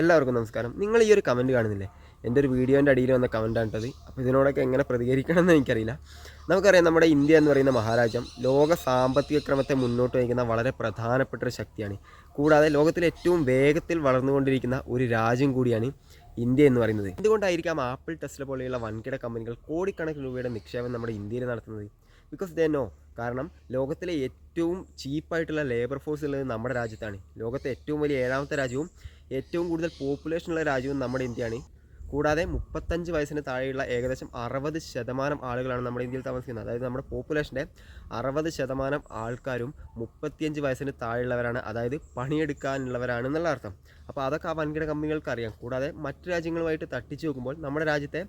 എല്ലാവർക്കും നമസ്കാരം. നിങ്ങൾ ഈ ഒരു കമൻറ്റ് കാണുന്നില്ലേ? എൻ്റെ ഒരു വീഡിയോൻ്റെ അടിയിൽ വന്ന കമൻറ്റാണ് ഇട്ടത്. അപ്പോൾ ഇതിനോടൊക്കെ എങ്ങനെ പ്രതികരിക്കണമെന്ന് എനിക്കറിയില്ല. നമുക്കറിയാം, നമ്മുടെ ഇന്ത്യ എന്ന് പറയുന്ന മഹാരാജ്യം ലോക സാമ്പത്തിക ക്രമത്തെ മുന്നോട്ട് നയിക്കുന്ന വളരെ പ്രധാനപ്പെട്ട ഒരു ശക്തിയാണ്. കൂടാതെ ലോകത്തിലെ ഏറ്റവും വേഗത്തിൽ വളർന്നുകൊണ്ടിരിക്കുന്ന ഒരു രാജ്യം കൂടിയാണ് ഇന്ത്യ എന്ന് പറയുന്നത്. എന്തുകൊണ്ടായിരിക്കാം ആപ്പിൾ, ടെസ്ല പോലെയുള്ള വൻകിട കമ്പനികൾ കോടിക്കണക്കിന് രൂപയുടെ നിക്ഷേപം നമ്മുടെ ഇന്ത്യയിൽ നടത്തുന്നത്? Because they know. കാരണം ലോകത്തിലെ ഏറ്റവും ചീപ്പായിട്ടുള്ള ലേബർ ഫോഴ്സ് ഉള്ളത് നമ്മുടെ രാജ്യത്താണ്. ലോകത്തെ ഏറ്റവും വലിയ 7ാമത്തെ രാജ്യവും ഏറ്റവും കൂടുതൽ പോപ്പുലേഷനുള്ള രാജ്യവും നമ്മുടെ ഇന്ത്യയാണ്. കൂടാതെ 35 വയസ്സിന് താഴെയുള്ള ഏകദേശം 60% ആളുകളാണ് നമ്മുടെ ഇന്ത്യയിൽ താമസിക്കുന്നത്. അതായത് നമ്മുടെ പോപ്പുലേഷൻ്റെ 60% ആൾക്കാരും 35 വയസ്സിന് താഴെയുള്ളവരാണ്, അതായത് പണിയെടുക്കാനുള്ളവരാണെന്നുള്ള അർത്ഥം. അപ്പോൾ അതൊക്കെ ആ വൻകിട കമ്പനികൾക്ക് അറിയാം. കൂടാതെ മറ്റ് രാജ്യങ്ങളുമായിട്ട് തട്ടിച്ച് നോക്കുമ്പോൾ നമ്മുടെ രാജ്യത്തെ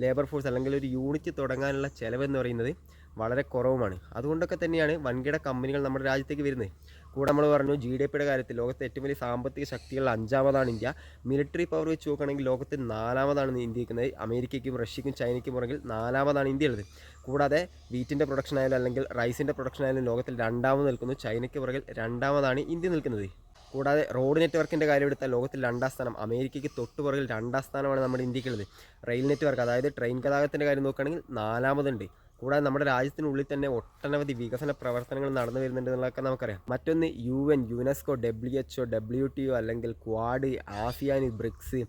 ലേബർ ഫോഴ്സ് അല്ലെങ്കിൽ ഒരു യൂണിറ്റ് തുടങ്ങാനുള്ള ചിലവെന്ന് പറയുന്നത് വളരെ കുറവുമാണ്. അതുകൊണ്ടൊക്കെ തന്നെയാണ് വൻകിട കമ്പനികൾ നമ്മുടെ രാജ്യത്തേക്ക് വരുന്നത്. കൂടെ നമ്മൾ പറഞ്ഞു, GDP കാര്യത്തിൽ ലോകത്തെ ഏറ്റവും വലിയ സാമ്പത്തിക ശക്തികളിൽ 5ാമതാണ് ഇന്ത്യ. മിലിറ്ററി പവർ വെച്ച് നോക്കുകയാണെങ്കിൽ ലോകത്ത് 4ാമതാണ് ഇന്ത്യ നിൽക്കുന്നത്. അമേരിക്കയ്ക്കും റഷ്യയ്ക്കും ചൈനയ്ക്കും പുറകിൽ 4ാമതാണ് ഇന്ത്യ ഉള്ളത്. കൂടാതെ വീറ്റിൻ്റെ പ്രൊഡക്ഷൻ ആയാലും അല്ലെങ്കിൽ റൈസിൻ്റെ പ്രൊഡക്ഷൻ ആയാലും ലോകത്തിൽ 2ാമത് നിൽക്കുന്നു. ചൈനയ്ക്ക് പുറകിൽ 2ാമതാണ് ഇന്ത്യ നിൽക്കുന്നത്. കൂടാതെ റോഡ് നെറ്റ്വർക്കിൻ്റെ കാര്യം എടുത്താൽ ലോകത്തിൽ 2ാം സ്ഥാനം, അമേരിക്കയ്ക്ക് തൊട്ട് പുറകിൽ 2ാം സ്ഥാനമാണ് നമ്മുടെ ഇന്ത്യക്കുള്ളത്. റെയിൽ നെറ്റ്വർക്ക്, അതായത് ട്രെയിൻ ഗതാഗതത്തിൻ്റെ കാര്യം നോക്കുകയാണെങ്കിൽ 4ാമതുണ്ട്. കൂടാതെ നമ്മുടെ രാജ്യത്തിനുള്ളിൽ തന്നെ ഒട്ടനവധി വികസന പ്രവർത്തനങ്ങൾ നടന്നു വരുന്നുണ്ട് എന്നുള്ളതൊക്കെ നമുക്കറിയാം. മറ്റൊന്ന് UN, യുനെസ്കോ, WHO, WTO അല്ലെങ്കിൽ Quad, ASEAN, BRICS,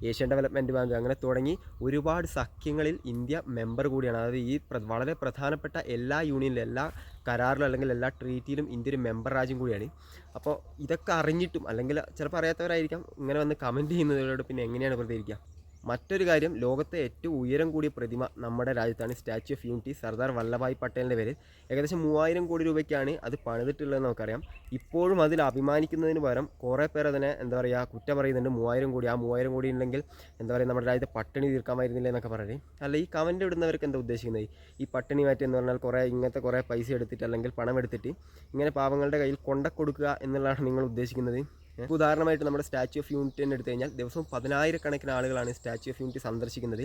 Asian development bank അങ്ങനെ തുടങ്ങി ഒരുപാട് സഖ്യങ്ങളിൽ ഇന്ത്യ മെമ്പർ കൂടിയാണ്. അതായത് ഈ വളരെ പ്രധാനപ്പെട്ട എല്ലാ യൂണിയനിലും, എല്ലാ കരാറിലും അല്ലെങ്കിൽ എല്ലാ ട്രീറ്റിയിലും ഇന്ത്യ ഒരു മെമ്പർ രാജ്യം കൂടിയാണ്. അപ്പോൾ ഇതൊക്കെ അറിഞ്ഞിട്ടും അല്ലെങ്കിൽ ചിലപ്പോൾ അറിയാത്തവരായിരിക്കാം ഇങ്ങനെ വന്ന് കമൻറ്റ് ചെയ്യുന്നതിനോട് പിന്നെ എങ്ങനെയാണ് പ്രതികരിക്കുക? മറ്റൊരു കാര്യം, ലോകത്തെ ഏറ്റവും ഉയരം കൂടിയ പ്രതിമ നമ്മുടെ രാജ്യത്താണ്. Statue of Unity Sardar Vallabhbhai പട്ടേലിൻ്റെ പേരിൽ ഏകദേശം 3000 കോടി രൂപയ്ക്കാണ് അത് പണിതിട്ടുള്ളതെന്ന് നമുക്കറിയാം. ഇപ്പോഴും അതിൽ അഭിമാനിക്കുന്നതിന് പകരം കുറേ പേർ അതിനെ കുറ്റം പറയുന്നുണ്ട്. 3000 കോടി, ആ 3000 കോടി ഉണ്ടെങ്കിൽ നമ്മുടെ രാജ്യത്തെ പട്ടിണി തീർക്കാമായിരുന്നില്ല എന്നൊക്കെ പറഞ്ഞ്. അല്ല, ഈ കമൻറ്റ് ഇടുന്നവർക്ക് എന്താ ഉദ്ദേശിക്കുന്നത്? ഈ പട്ടിണി മാറ്റി എന്ന് പറഞ്ഞാൽ കുറേ പൈസ എടുത്തിട്ട് അല്ലെങ്കിൽ പണം എടുത്തിട്ട് ഇങ്ങനെ പാവങ്ങളുടെ കയ്യിൽ കൊടുക്കുക എന്നുള്ളതാണ് നിങ്ങൾ ഉദ്ദേശിക്കുന്നത്? ഉദാഹരണമായിട്ട് നമ്മുടെ സ്റ്റാച്യു ഓഫ് യൂണിറ്റി തന്നെ എടുത്തു കഴിഞ്ഞാൽ ദിവസവും 10,000-കണക്കിന് ആളുകളാണ് സ്റ്റാച്യു ഓഫ് യൂണിറ്റി സന്ദർശിക്കുന്നത്.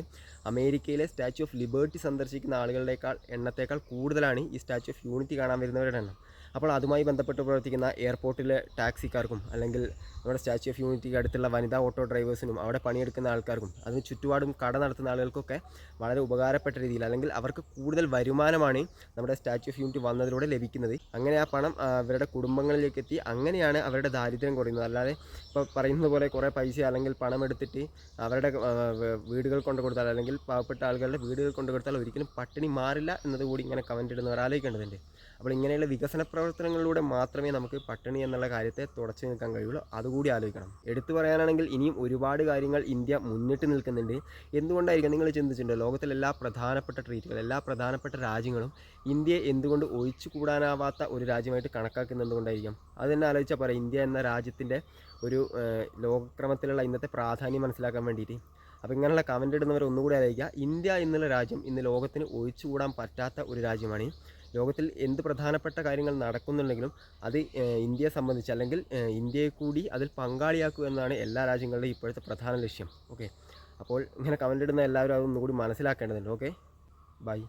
അമേരിക്കയിലെ സ്റ്റാച്യു ഓഫ് ലിബർട്ടി സന്ദർശിക്കുന്ന എണ്ണത്തേക്കാൾ കൂടുതലാണ് ഈ സ്റ്റാച്യു ഓഫ് യൂണിറ്റി കാണാൻ വരുന്നവരുടെ എണ്ണം. അപ്പോൾ അതുമായി ബന്ധപ്പെട്ട് പ്രവർത്തിക്കുന്ന എയർപോർട്ടിലെ ടാക്സിക്കാർക്കും അല്ലെങ്കിൽ നമ്മുടെ സ്റ്റാച്യു ഓഫ് യൂണിറ്റിക്ക് അടുത്തുള്ള വനിതാ ഓട്ടോ ഡ്രൈവേഴ്സിനും അവിടെ പണിയെടുക്കുന്ന ആൾക്കാർക്കും അതിന് ചുറ്റുപാടും കട നടത്തുന്ന ആളുകൾക്കൊക്കെ വളരെ ഉപകാരപ്പെട്ട രീതിയിൽ അല്ലെങ്കിൽ അവർക്ക് കൂടുതൽ വരുമാനമാണ് നമ്മുടെ സ്റ്റാച്യു ഓഫ് യൂണിറ്റി വന്നതിലൂടെ ലഭിക്കുന്നത്. അങ്ങനെ ആ പണം അവരുടെ കുടുംബങ്ങളിലേക്ക് എത്തി അങ്ങനെയാണ് അവരുടെ ദാരിദ്ര്യം കുറയുന്നത്. അല്ലാതെ ഇപ്പോൾ പറയുന്നത് പോലെ കുറേ പൈസ അല്ലെങ്കിൽ പണം എടുത്തിട്ട് അവരുടെ വീടുകൾ കൊണ്ടു കൊടുത്താൽ അല്ലെങ്കിൽ പാവപ്പെട്ട ആളുകളുടെ വീടുകൾ കൊണ്ടു കൊടുത്താൽ ഒരിക്കലും പട്ടിണി മാറില്ല എന്നതുകൂടി ഇങ്ങനെ കമൻ്റ് ഇടുന്നവർ ആലോചിക്കേണ്ടതുണ്ട്. അപ്പോൾ ഇങ്ങനെയുള്ള വികസന പ്രവർത്തനങ്ങളിലൂടെ മാത്രമേ നമുക്ക് പട്ടിണി എന്നുള്ള കാര്യത്തെ തുടച്ചു നിൽക്കാൻ കഴിയുള്ളൂ. അതുകൂടി ആലോചിക്കണം. എടുത്തു പറയാനാണെങ്കിൽ ഇനിയും ഒരുപാട് കാര്യങ്ങൾ ഇന്ത്യ മുന്നിട്ട് നിൽക്കുന്നുണ്ട്. എന്തുകൊണ്ടായിരിക്കും നിങ്ങൾ ചിന്തിച്ചിട്ടുണ്ടോ? ലോകത്തിലെ എല്ലാ പ്രധാനപ്പെട്ട ട്രീറ്റുകൾ, എല്ലാ പ്രധാനപ്പെട്ട രാജ്യങ്ങളും ഇന്ത്യയെ എന്തുകൊണ്ട് ഒഴിച്ചുകൂടാനാവാത്ത ഒരു രാജ്യമായിട്ട് കണക്കാക്കുന്നത് എന്തുകൊണ്ടായിരിക്കും? അത് തന്നെ ആലോചിച്ചാൽ പറയാം. ഇന്ത്യ എന്ന രാജ്യത്തിൻ്റെ ഒരു ലോകക്രമത്തിലുള്ള ഇന്നത്തെ പ്രാധാന്യം മനസ്സിലാക്കാൻ വേണ്ടിയിട്ട്. അപ്പോൾ ഇങ്ങനെയുള്ള കമൻ്റ് ഇടുന്നവർ ഒന്നുകൂടി ആലോചിക്കുക. ഇന്ത്യ എന്നുള്ള രാജ്യം ഇന്ന് ലോകത്തിന് ഒഴിച്ചുകൂടാൻ പറ്റാത്ത ഒരു രാജ്യമാണ്. ലോകത്തിൽ എന്ത് പ്രധാനപ്പെട്ട കാര്യങ്ങൾ നടക്കുന്നുണ്ടെങ്കിലും അത് ഇന്ത്യയെ സംബന്ധിച്ച് അല്ലെങ്കിൽ ഇന്ത്യയെ കൂടി അതിൽ പങ്കാളിയാക്കുക എന്നതാണ് എല്ലാ രാജ്യങ്ങളുടെയും ഇപ്പോഴത്തെ പ്രധാന ലക്ഷ്യം. ഓക്കെ, അപ്പോൾ ഇങ്ങനെ കമൻ്റ് ഇടുന്ന എല്ലാവരും അതൊന്നുകൂടി മനസ്സിലാക്കേണ്ടതുണ്ട്. Okay, by.